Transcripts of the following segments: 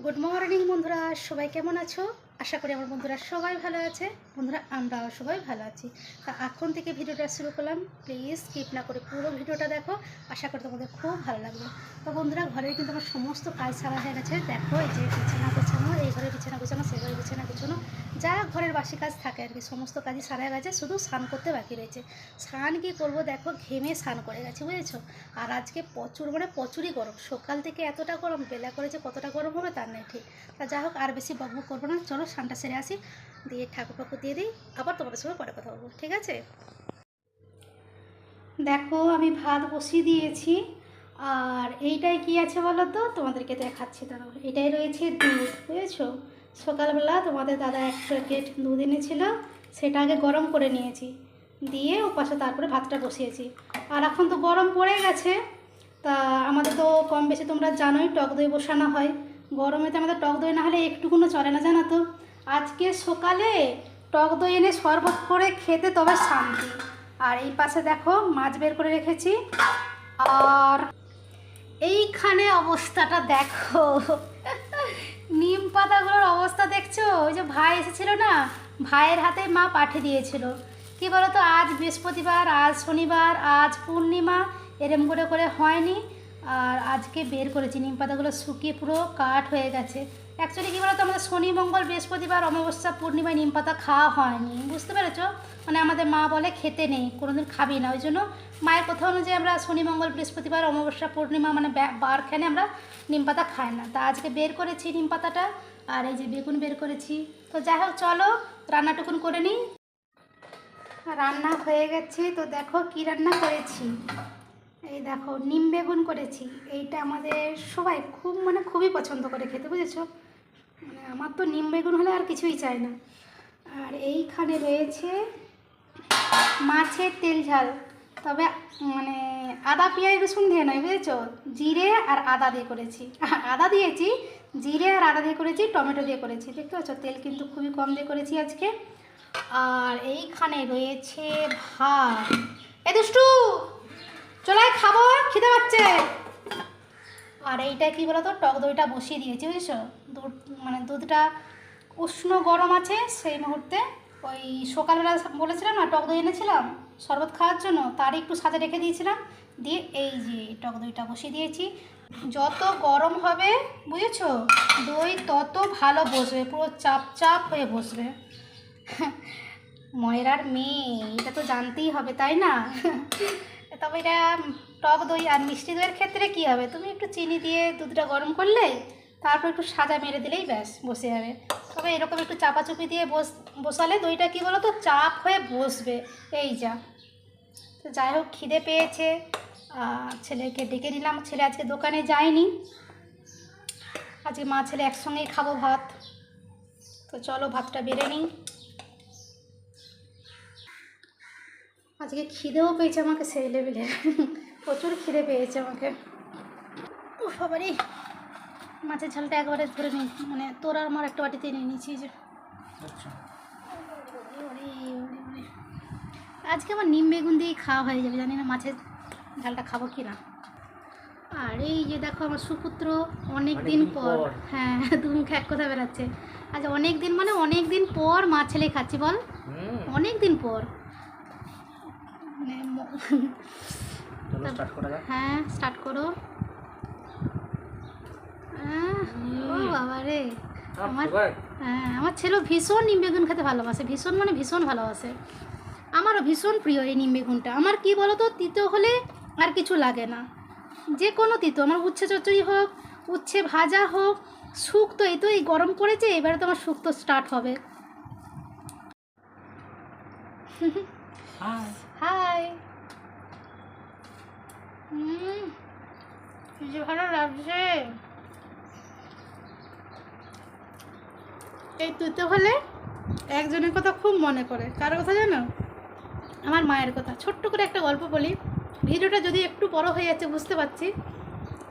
Good morning বন্ধুরা, সবাই কেমন আছো? আশা করি আমার বন্ধুরা সবাই ভালো আছে। বন্ধুরা, আমরাও সবাই ভালো আছি। তা এখন থেকে ভিডিওটা শুরু করলাম, প্লিজ স্কিপ না করে পুরো ভিডিওটা দেখো। আশা করি তোমাদের খুব ভালো লাগবে। তো বন্ধুরা, ঘরে কিন্তু আমার সমস্ত কাজ সারা হয়ে গেছে। দেখো, এই যে বিছানা গোছানো, এই ঘরে বিছানা গোছানো, সেই ঘরে বিছানা গোছানো, যা ঘরের বাসি কাজ থাকে আর কি, সমস্ত কাজই সারা হয়ে গেছে। শুধু স্নান করতে বাকি রয়েছে। স্নান কি করবো, দেখো ঘেমে স্নান করে গেছে, বুঝেছো? আর আজকে প্রচুরই গরম। সকাল থেকে এতটা গরম, বেলা করেছে কতটা গরম হবে তার নেই ঠিক। তা যাই হোক, আর বেশি বকবক করবো না, চলো স্নানটা সেরে আসি, দিয়ে ঠাকুর পাকুর দিয়ে দিই, আবার তোমাদের সঙ্গে পরে কথা বলবো, ঠিক আছে? দেখো, আমি ভাত বসিয়ে দিয়েছি। আর এইটাই কি আছে বলো তো, তোমাদেরকে দেখাচ্ছি। দাঁড়াও, এটাই রয়েছে দুধ, বুঝেছো? সকালবেলা তোমাদের দাদা 1 প্যাকেট দুধ এনেছিল, সেটা আগে গরম করে নিয়েছি, দিয়ে ওপাশে তারপরে ভাতটা বসিয়েছি। আর এখন তো গরম পড়ে গেছে, তা আমাদের তো কম বেশি তোমরা জানোই টক দই বসানো হয়। গরমেতে আমাদের টক দই না হলে একটুকুনো চলে না, জানো তো? আজকে সকালে টক দই এনে শরবত করে খেতে তবে শান্তি। আর এই পাশে দেখো মাছ বের করে রেখেছি। আর এইখানে অবস্থাটা দেখো, নিম পাতাগুলোর অবস্থা দেখছো? ওই যে ভাই এসেছিল না, ভাইয়ের হাতে মা পাঠিয়ে দিয়েছিল। কি বলো তো, আজ বৃহস্পতিবার, আজ শনিবার, আজ পূর্ণিমা, এরম করে করে হয়নি। আর আজকে বের করেছি, নিম পাতাগুলো শুকিয়ে পুরো কাঠ হয়ে গেছে। অ্যাকচুয়ালি কী বলো তো, আমাদের শনি, মঙ্গল, বৃহস্পতিবার, অমাবস্যা, পূর্ণিমায় নিম পাতা খাওয়া হয়নি, বুঝতে পেরেছো? মানে আমাদের মা বলে খেতে নেই, কোনোদিন খাবি না। ওই জন্য মায়ের কথা অনুযায়ী আমরা শনি, মঙ্গল, বৃহস্পতিবার, অমাবস্যা, পূর্ণিমা মানে বারখানে আমরা নিম পাতা খাই না। তা আজকে বের করেছি নিম পাতাটা। আর এই যে বেগুন বের করেছি। তো যাই হোক, চলো রান্নাটুকুন করে নিই। রান্না হয়ে গেছে, তো দেখো কি রান্না করেছি। এই দেখো, নিম বেগুন করেছি। এইটা আমাদের সবাই খুবই পছন্দ করে খেতে, বুঝেছো? মানে আমার তো নিম বেগুন হলে আর কিছুই চাই না। আর এইখানে রয়েছে মাছের তেল ঝাল, তবে মানে আদা পেঁয়াজ রসুন দিয়ে নয়, বুঝেছো? জিরে আর আদা দিয়ে করেছি। আদা দিয়েছি, জিরে আর আদা দিয়ে করেছি, টমেটো দিয়ে করেছি। দেখতে পাচ্ছ, তেল কিন্তু খুবই কম দিয়ে করেছি আজকে। আর এইখানে রয়েছে ভাত। এ দুষ্টু, চলাই খাবো, খিদে পাচ্ছে। আর এইটা কি বলতো, টক দইটা বসিয়ে দিয়েছি, বুঝেছো? দুধ মানে দুধটা উষ্ণ গরম আছে সেই মুহূর্তে। ওই সকালবেলা বলেছিলাম না টক দই এনেছিলাম শরবত খাওয়ার জন্য, তারই একটু সাথে রেখে দিয়েছিলাম, দিয়ে এই যে টক দইটা বসিয়ে দিয়েছি। যত গরম হবে, বুঝেছো, দই তত ভালো বসবে, পুরো চাপ চাপ হয়ে বসবে। ময়রার মেয়ে, এটা তো জানতেই হবে, তাই না? তবে এটা টক দই আর মিষ্টি দইয়ের ক্ষেত্রে কী হবে, তুমি একটু চিনি দিয়ে দুধটা গরম করলে, তারপর একটু সাজা মেরে দিলেই ব্যাস বসে যাবে। তবে এরকম একটু চাপাচুপি দিয়ে বসালে দইটা কী বলো তো, চাপ হয়ে বসবে। এই যা। তো যাই হোক, খিদে পেয়েছে, ছেলেকে ডেকে নিলাম। ছেলে আজকে দোকানে যায়নি, আজকে মা ছেলে একসঙ্গেই খাবো ভাত। তো চলো ভাতটা বেড়ে নিই। আজকে খিদেও পেয়েছে আমাকে সেই লেভেলের, প্রচুর খিদে পেয়েছে আমাকে। ও বাবারে, মাছের ঝালটা একবারে ধরে নিই, মানে তোর আর আমার একটা বাটিতে নিয়ে নিয়েছি যে। আজকে আমার নিম বেগুন দিয়েই খাওয়া হয়ে যাবে, জানি না মাছের ঝালটা খাবো কি না। আর এই যে দেখো, আমার সুপুত্র অনেক দিন পর, হ্যাঁ দু মুখে এক কথা বেরাচ্ছে। আচ্ছা, অনেক দিন মানে অনেক দিন পর মা ছেলে খাচ্ছি, বল, অনেক দিন পর। হ্যাঁ, স্টার্ট করো। ও বাবা রে, আমার ছেলে ভীষণ নিম বেগুন খেতে ভালোবাসে, ভীষণ মানে ভীষণ ভালোবাসে। আমারও ভীষণ প্রিয় এই নিম বেগুনটা। আমার কি বলো তো, তিতো হলে আর কিছু লাগে না, যে কোনো তিতো, আমার উচ্ছে চচ্চড়ি হোক, উচ্ছে ভাজা হোক, শুক্তো, এই তো এই গরম পড়েছে, এবারে তো আমার শুক্তো স্টার্ট হবে। হাই, যে ভালো লাগছে। এই তুইতে হলে একজনের কথা খুব মনে করে, কার কথা জানো? আমার মায়ের কথা। ছোট্ট করে একটা গল্প বলি, ভিডিওটা যদি একটু বড় হয়ে যাচ্ছে বুঝতে পারছি।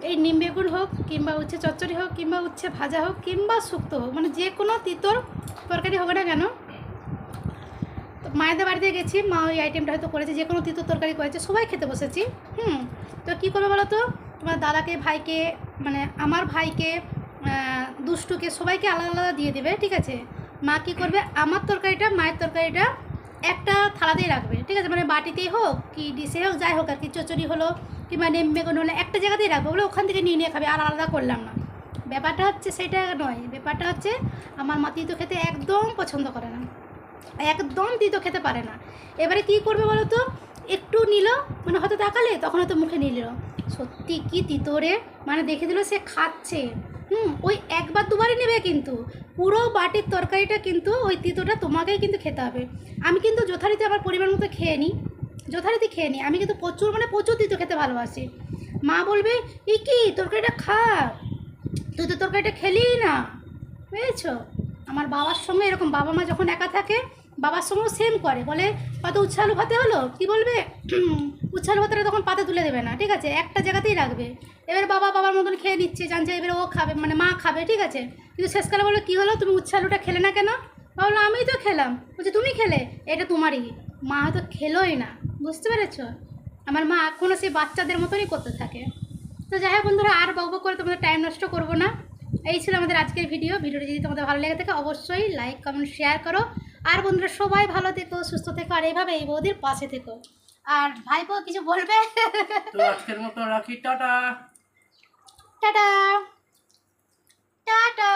এই নিম বেগুন হোক, কিংবা উচ্ছে চচ্চড়ি হোক, কিংবা উচ্ছে ভাজা হোক, কিংবা শুক্তো হোক, মানে যে কোনো তিতর তরকারি হবে না কেন, তো মায়েদের বাড়িতে গেছি, মা ওই আইটেমটা হয়তো করেছে, যে কোনো তিতর তরকারি করেছে, সবাই খেতে বসেছি। তো কী করবো বলো তো, তোমার দাদাকে, ভাইকে, মানে আমার ভাইকে, দুষ্টুকে সবাইকে আলাদা আলাদা দিয়ে দেবে, ঠিক আছে। মা কী করবে, আমার তরকারিটা মায়ের তরকারিটা একটা থালাতেই রাখবে, ঠিক আছে, মানে বাটিতেই হোক কি ডিশে হোক যাই হোক আর কি, চচ্চড়ি হলো কিংবা বেগুন হলো একটা জায়গাতেই রাখবো, বলে ওখান থেকে নিয়ে নিয়ে খাবে, আর আলাদা করলাম না। ব্যাপারটা হচ্ছে সেটা নয়, ব্যাপারটা হচ্ছে আমার মা তিতো খেতে একদম পছন্দ করে না, একদম তিতো খেতে পারে না। এবারে কী করবে বলো তো, একটু নিল মানে হয়তো তাকালে তখন হয়তো মুখে নিয়ে নিল, সত্যি কি তিতোরে, মানে দেখে দিল সে খাচ্ছে। ওই একবার দুবারই নেবে, কিন্তু পুরো বাটির তরকারিটা কিন্তু ওই তিতোটা তোমাকেই কিন্তু খেতে হবে। আমি কিন্তু যথারীতি আমার পরিমাণ মতো খেয়ে নিই, যথারীতি খেয়ে নিই, আমি কিন্তু প্রচুর মানে প্রচুর তিতো খেতে ভালোবাসি। মা বলবে এই কি তরকারিটা খা, তুই তো তরকারিটা খেলিই না, বুঝেছো। আমার বাবার সঙ্গে এরকম, বাবা মা যখন একা থাকে বাবার সঙ্গেও সেম করে, বলে কত উচ্ছে আলু ভাতে হলো, কী বলবে উচ্ছে আলু ভাতেটা তখন পাতে তুলে দেবে না, ঠিক আছে, একটা জায়গাতেই রাখবে। এবার বাবার মতন খেয়ে নিচ্ছে, জানছে এবারে ও খাবে মানে মা খাবে, ঠিক আছে, কিন্তু শেষকালে বলো কী হলো তুমি উচ্ছে আলুটা খেলে না কেন, বললো আমিই তো খেলাম, বলছে তুমি খেলে, এটা তোমারই। মা হয়তো খেলোই না, বুঝতে পেরেছো। আমার মা এখনও সেই বাচ্চাদের মতনই করতে থাকে। তো যাই হোক বন্ধুরা, আর বকবক করে তোমাদের টাইম নষ্ট করবো না। এই ছিল আমাদের আজকের ভিডিওটি যদি তোমাদের ভালো লেগে থাকে অবশ্যই লাইক কমেন্ট শেয়ার করো। আর বন্ধুরা সবাই ভালো থেকো, সুস্থ থেকো, আর এইভাবে এই বৌদির পাশে থেকো। আর ভাইপো কিছু বলবে? তো আজকের মতো রাখি, টাটা। Tata tata.